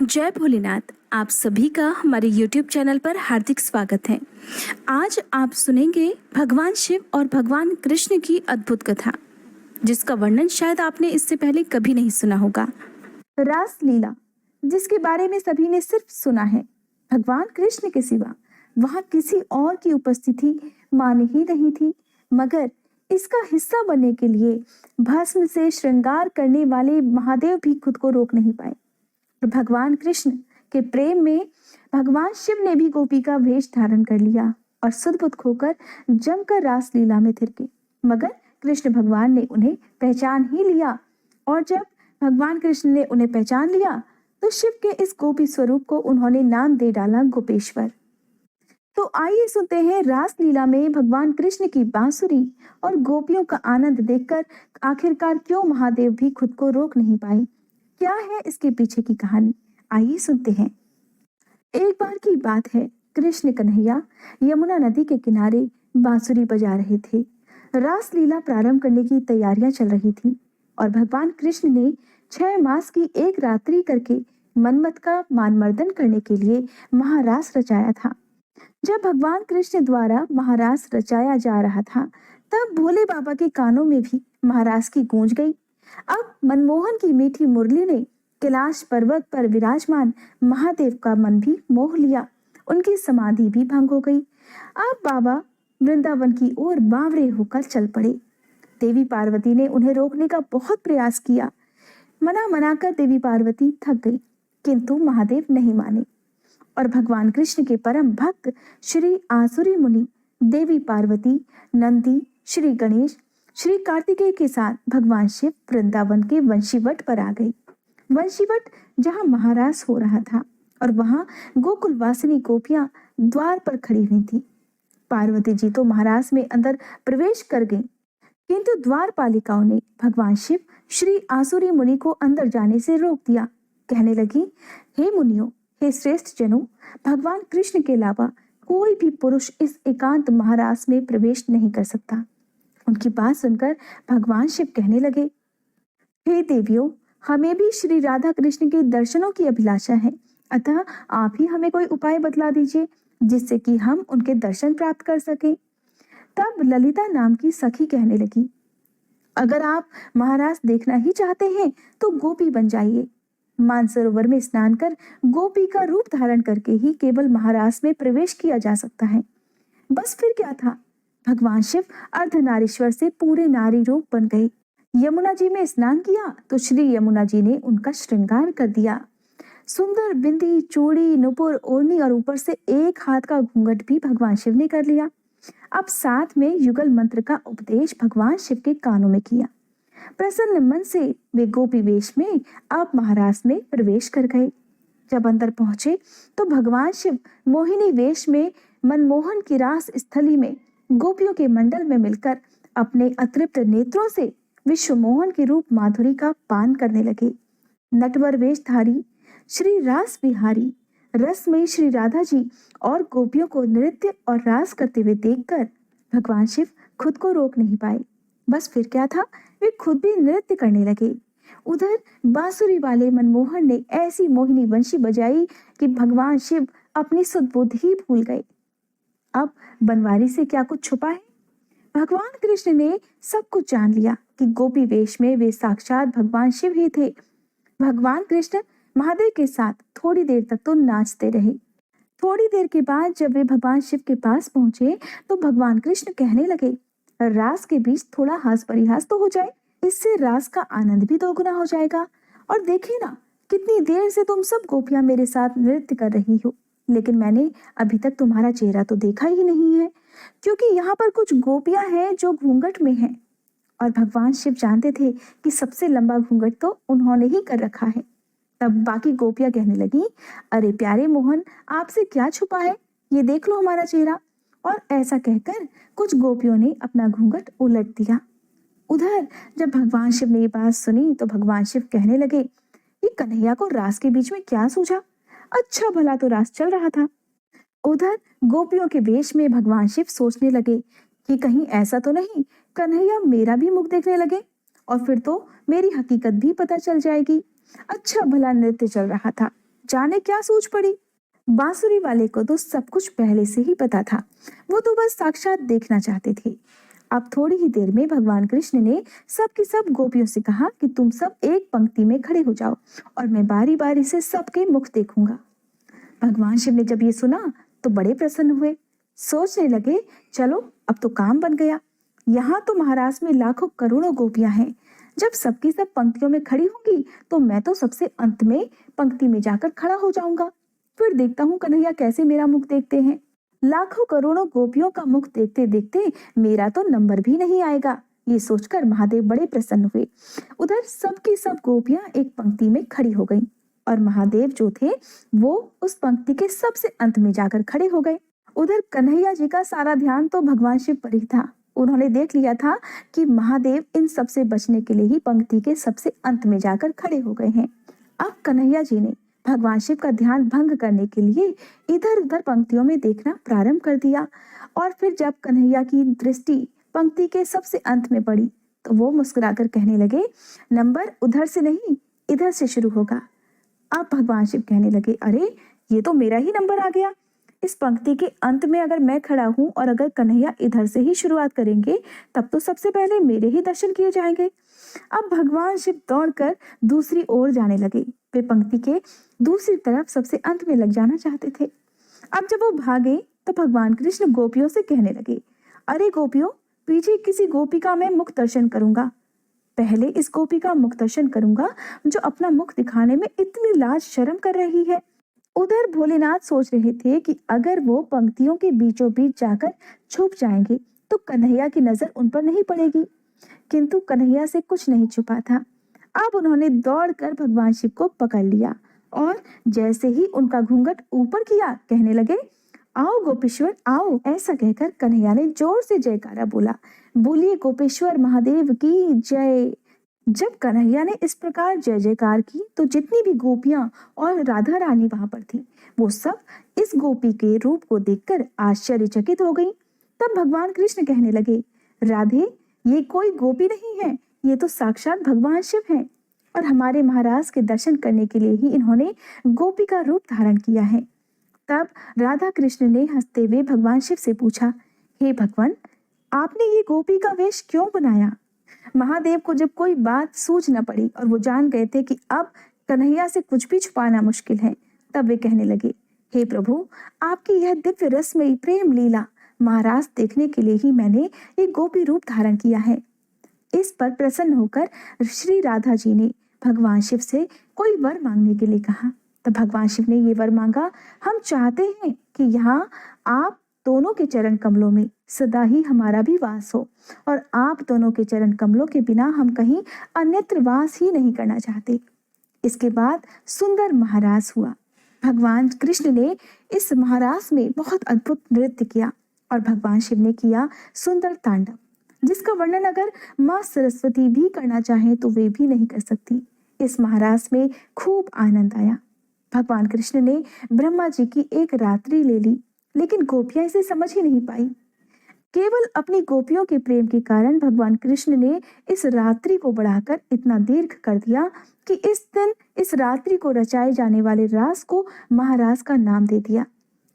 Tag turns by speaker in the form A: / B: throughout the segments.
A: जय भोलेनाथ। आप सभी का हमारे YouTube चैनल पर हार्दिक स्वागत है। आज आप सुनेंगे भगवान शिव और भगवान कृष्ण की अद्भुत कथा, जिसका वर्णन शायद आपने इससे पहले कभी नहीं सुना होगा। रास लीला, जिसके बारे में सभी ने सिर्फ सुना है, भगवान कृष्ण के सिवा वहां किसी और की उपस्थिति मानी ही नहीं थी। मगर इसका हिस्सा बनने के लिए भस्म से श्रृंगार करने वाले महादेव भी खुद को रोक नहीं पाए। भगवान कृष्ण के प्रेम में भगवान शिव ने भी गोपी का वेश धारण कर लिया और सुध-बुध खोकर जमकर रास लीला में थिरके। मगर कृष्ण भगवान ने उन्हें पहचान ही लिया, और जब भगवान कृष्ण ने उन्हें पहचान लिया तो शिव के इस गोपी स्वरूप को उन्होंने नाम दे डाला गोपेश्वर। तो आइए सुनते हैं रास लीला में भगवान कृष्ण की बांसुरी और गोपियों का आनंद देखकर आखिरकार क्यों महादेव भी खुद को रोक नहीं पाए। क्या है इसके पीछे की कहानी, आइए सुनते हैं। एक बार की बात है, कृष्ण कन्हैया यमुना नदी के किनारे बांसुरी बजा रहे थे। रास लीला प्रारंभ करने की तैयारियां चल रही थी और भगवान कृष्ण ने 6 मास की एक रात्रि करके मनमत का मानमर्दन करने के लिए महारास रचाया था। जब भगवान कृष्ण द्वारा महारास रचाया जा रहा था, तब भोले बाबा के कानों में भी महारास की गूंज गई। अब मनमोहन की मीठी मुरली ने कैलाश पर्वत पर विराजमान महादेव का मन भी मोह लिया। उनकी समाधि भी भंग हो गई। अब बाबा वृंदावन की ओर बावरे होकर चल पड़े। देवी पार्वती ने उन्हें रोकने का बहुत प्रयास किया। मनाकर देवी पार्वती थक गई, किंतु महादेव नहीं माने और भगवान कृष्ण के परम भक्त श्री आसुरी मुनि, देवी पार्वती, नंदी, श्री गणेश, श्री कार्तिकेय के साथ भगवान शिव वृंदावन के वंशीवट पर आ गए। वंशीवट जहां महारास हो रहा था और वहां गोकुल वासिनी गोपियां द्वार पर खड़ी हुई थी। पार्वती जी तो महारास में अंदर प्रवेश कर गईं, किंतु द्वार पालिकाओं ने भगवान शिव श्री आसुरी मुनि को अंदर जाने से रोक दिया। कहने लगी, हे मुनियों, हे श्रेष्ठ जनों, भगवान कृष्ण के अलावा कोई भी पुरुष इस एकांत महारास में प्रवेश नहीं कर सकता। उनकी बात सुनकर भगवान शिव कहने लगे, हे देवियों, हमें भी श्री राधा कृष्ण के दर्शनों की अभिलाषा है, अतः आप ही हमें कोई उपाय बतला दीजिए जिससे कि हम उनके दर्शन प्राप्त कर सकें। तब ललिता नाम की सखी कहने लगी, अगर आप महारास देखना ही चाहते हैं तो गोपी बन जाइए। मानसरोवर में स्नान कर गोपी का रूप धारण करके ही केवल महारास में प्रवेश किया जा सकता है। बस फिर क्या था, भगवान शिव अर्धनारीश्वर से पूरे नारी रूप बन गए। यमुना जी में स्नान किया तो श्री यमुना जी ने उनका श्रृंगार कर दिया। सुंदर बिंदी, चूड़ी, नुपुर, ओढ़नी और ऊपर से एक हाथ का घूंघट भी भगवान शिव ने कर लिया। अब साथ में युगल मंत्र का उपदेश भगवान शिव के कानों में किया। प्रसन्न मन से वे गोपी वेश में अब महारास में प्रवेश कर गए। जब अंदर पहुंचे तो भगवान शिव मोहिनी वेश में मनमोहन की रास स्थली में गोपियों के मंडल में मिलकर अपने अतृप्त नेत्रों से विश्वमोहन की रूप माधुरी का पान करने लगे। नटवर वेशधारी श्री रास बिहारी रस में श्री राधा जी और गोपियों को नृत्य और रास करते हुए देखकर भगवान शिव खुद को रोक नहीं पाए। बस फिर क्या था, वे खुद भी नृत्य करने लगे। उधर बांसुरी वाले मनमोहन ने ऐसी मोहिनी वंशी बजाई कि भगवान शिव अपनी सुध-बुध ही भूल गए। अब बनवारी से क्या कुछ छुपा है। भगवान कृष्ण ने सब कुछ जान लिया कि गोपी वेश में वे साक्षात भगवान शिव ही थे। भगवान कृष्ण महादेव के साथ थोड़ी देर तक तो नाचते रहे। थोड़ी देर के बाद जब वे भगवान शिव के पास पहुंचे तो भगवान कृष्ण कहने लगे, रास के बीच थोड़ा हास परिहास तो हो जाए, इससे रास का आनंद भी दोगुना हो जाएगा। और देखिए ना, कितनी देर से तुम सब गोपियां मेरे साथ नृत्य कर रही हो, लेकिन मैंने अभी तक तुम्हारा चेहरा तो देखा ही नहीं है, क्योंकि यहाँ पर कुछ गोपियां हैं जो घूंघट में हैं। और भगवान शिव जानते थे कि सबसे लंबा घूंघट तो उन्होंने ही कर रखा है। तब बाकी गोपियां कहने लगी, अरे प्यारे मोहन, आपसे क्या छुपा है, ये देख लो हमारा चेहरा। और ऐसा कहकर कुछ गोपियों ने अपना घूंघट उलट दिया। उधर जब भगवान शिव ने ये बात सुनी तो भगवान शिव कहने लगे, ये कन्हैया को रास के बीच में क्या सूझा, अच्छा भला तो रास चल रहा था। उधर गोपियों के वेश में भगवान शिव सोचने लगे कि कहीं ऐसा तो नहीं कन्हैया मेरा भी मुख देखने लगे और फिर तो मेरी हकीकत भी पता चल जाएगी। अच्छा भला नृत्य चल रहा था। जाने क्या सूझ पड़ी। बांसुरी वाले को तो सब कुछ पहले से ही पता था, वो तो बस साक्षात देखना चाहते थे। अब थोड़ी ही देर में भगवान कृष्ण ने सब की सब गोपियों से कहा कि तुम सब एक पंक्ति में खड़े हो जाओ और मैं बारी बारी से सबके मुख देखूंगा। भगवान शिव ने जब ये सुना तो बड़े प्रसन्न हुए। सोचने लगे, चलो अब तो काम बन गया। यहाँ तो महाराज में लाखों करोड़ों गोपियां हैं। जब सबकी सब पंक्तियों में खड़ी होंगी तो मैं तो सबसे अंत में पंक्ति में जाकर खड़ा हो जाऊंगा। फिर देखता हूँ कन्हैया कैसे मेरा मुख देखते हैं। लाखों करोड़ों गोपियों का मुख देखते देखते मेरा तो नंबर भी नहीं आएगा। ये सोचकर महादेव बड़े प्रसन्न हुए। उधर सबकी सब गोपियां एक पंक्ति में खड़ी हो गईं और महादेव जो थे वो उस पंक्ति के सबसे अंत में जाकर खड़े हो गए। उधर कन्हैया जी का सारा ध्यान तो भगवान शिव पर ही था। उन्होंने देख लिया था कि महादेव इन सब से बचने के लिए ही पंक्ति के सबसे अंत में जाकर खड़े हो गए हैं। अब कन्हैया जी ने भगवान शिव का ध्यान भंग करने के लिए इधर उधर पंक्तियों में देखना प्रारंभ कर दिया। और फिर जब कन्हैया की दृष्टि पंक्ति के सबसे अंत में पड़ी तो वो मुस्कुराकर कहने लगे, नंबर उधर से नहीं इधर से शुरू होगा। अब भगवान शिव कहने लगे, अरे ये तो मेरा ही नंबर आ गया। इस पंक्ति के अंत में अगर मैं खड़ा हूं और अगर कन्हैया इधर से ही शुरुआत करेंगे तब तो सबसे पहले मेरे ही दर्शन किए जाएंगे। अब भगवान शिव दौड़कर दूसरी ओर जाने लगे। वे पंक्ति के दूसरी तरफ सबसे अंत में लग जाना चाहते थे। अब जब वो भागे तो भगवान कृष्ण गोपियों से कहने लगे, अरे गोपियों, पीछे किसी गोपी का मैं मुख दर्शन करूंगा। पहले इस गोपी का मुख दर्शन करूंगा जो अपना मुख दिखाने में इतनी लाज शर्म कर रही है। उधर भोलेनाथ सोच रहे थे कि अगर वो पंक्तियों के बीचों बीच जाकर छुप जाएंगे तो कन्हैया की नजर उन पर नहीं पड़ेगी, किंतु कन्हैया से कुछ नहीं छुपा था। अब उन्होंने दौड़कर भगवान शिव को पकड़ लिया और जैसे ही उनका घूंघट ऊपर किया कहने लगे, आओ गोपेश्वर आओ। ऐसा कहकर कन्हैया ने जोर से जयकारा बोला, बोलिए गोपेश्वर महादेव की जय। जब कन्हैया ने इस प्रकार जय जयकार की तो जितनी भी गोपियां और राधा रानी वहां पर थी वो सब इस गोपी के रूप को देखकर आश्चर्यचकित हो गईं। तब भगवान कृष्ण कहने लगे, राधे, ये कोई गोपी नहीं है, ये तो साक्षात भगवान शिव हैं और हमारे महाराज के दर्शन करने के लिए ही इन्होंने गोपी का रूप धारण किया है। तब राधा कृष्ण ने हंसते हुए भगवान शिव से पूछा, हे भगवान, आपने ये गोपी का वेश क्यों बनाया? महादेव को जब कोई बात सूझ न पड़ी और वो जान गए थे कि अब कन्हैया से कुछ भी छुपाना मुश्किल है, तब वे कहने लगे, हे प्रभु, आपकी यह दिव्य रसमयी प्रेम लीला महाराज देखने के लिए ही मैंने ये गोपी रूप धारण किया है। इस पर प्रसन्न होकर श्री राधा जी ने भगवान शिव से कोई वर मांगने के लिए कहा। तब भगवान शिव ने ये वर मांगा, हम चाहते हैं कि यहाँ आप दोनों के चरण कमलों में सदा ही हमारा भी वास हो और आप दोनों के चरण कमलों के बिना हम कहीं अन्यत्र वास ही नहीं करना चाहते। इसके बाद सुंदर महारास हुआ। भगवान कृष्ण ने इस महारास में बहुत अद्भुत नृत्य किया और भगवान शिव ने किया सुंदर तांडव, जिसका वर्णन अगर माँ सरस्वती भी करना चाहें तो वे भी नहीं कर सकती। इस महारास में खूब आनंद आया। भगवान कृष्ण ने ब्रह्मा जी की एक रात्रि ले ली, लेकिन गोपियां इसे समझ ही नहीं पाई। केवल अपनी गोपियों के प्रेम के कारण भगवान कृष्ण ने इस रात्रि को बढ़ाकर इतना दीर्घ कर दिया कि इस दिन इस रात्रि को रचाए जाने वाले रास को महारास का नाम दे दिया।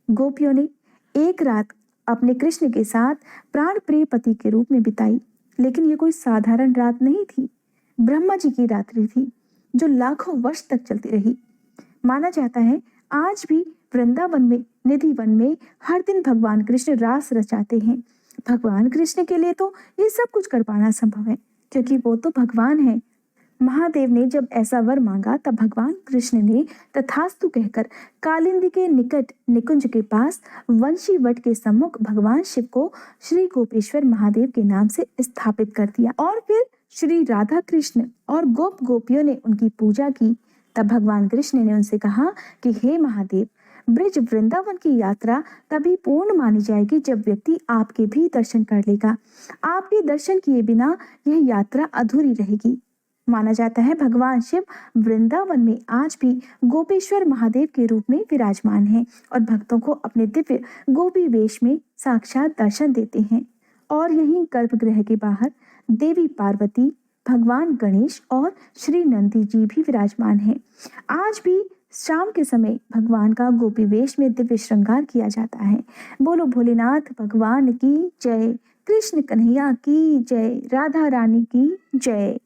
A: गोपियों ने एक रात अपने कृष्ण के साथ प्राण प्रिय पति के रूप में बिताई, लेकिन ये कोई साधारण रात नहीं थी। ब्रह्मा जी की रात्रि थी जो लाखों वर्ष तक चलती रही। माना जाता है आज भी वृंदावन में निधि वन में हर दिन भगवान कृष्ण रास रचाते हैं। भगवान कृष्ण के लिए तो ये सब कुछ कर पाना संभव है, क्योंकि वो तो भगवान है। महादेव ने जब ऐसा वर मांगा तब भगवान कृष्ण ने तथास्तु कहकर कालिंदी के निकट निकुंज के पास वंशी वट के सम्मुख भगवान शिव को श्री गोपेश्वर महादेव के नाम से स्थापित कर दिया और फिर श्री राधा कृष्ण और गोप गोपियों ने उनकी पूजा की। तब भगवान कृष्ण ने उनसे कहा कि हे महादेव, ब्रज वृंदावन की यात्रा तभी पूर्ण मानी जाएगी जब व्यक्ति आपके भी दर्शन कर लेगा। आपके दर्शन किए बिना यह यात्रा अधूरी रहेगी। माना जाता है भगवान शिव वृंदावन में आज भी गोपेश्वर महादेव के रूप में विराजमान हैं और भक्तों को अपने दिव्य गोपी वेश में साक्षात दर्शन देते हैं। और यहीं गर्भगृह के बाहर देवी पार्वती, भगवान गणेश और श्री नंदी जी भी विराजमान हैं। आज भी शाम के समय भगवान का गोपी वेश में दिव्य श्रृंगार किया जाता है। बोलो भोलेनाथ भगवान की जय, कृष्ण कन्हैया की जय, राधा रानी की जय।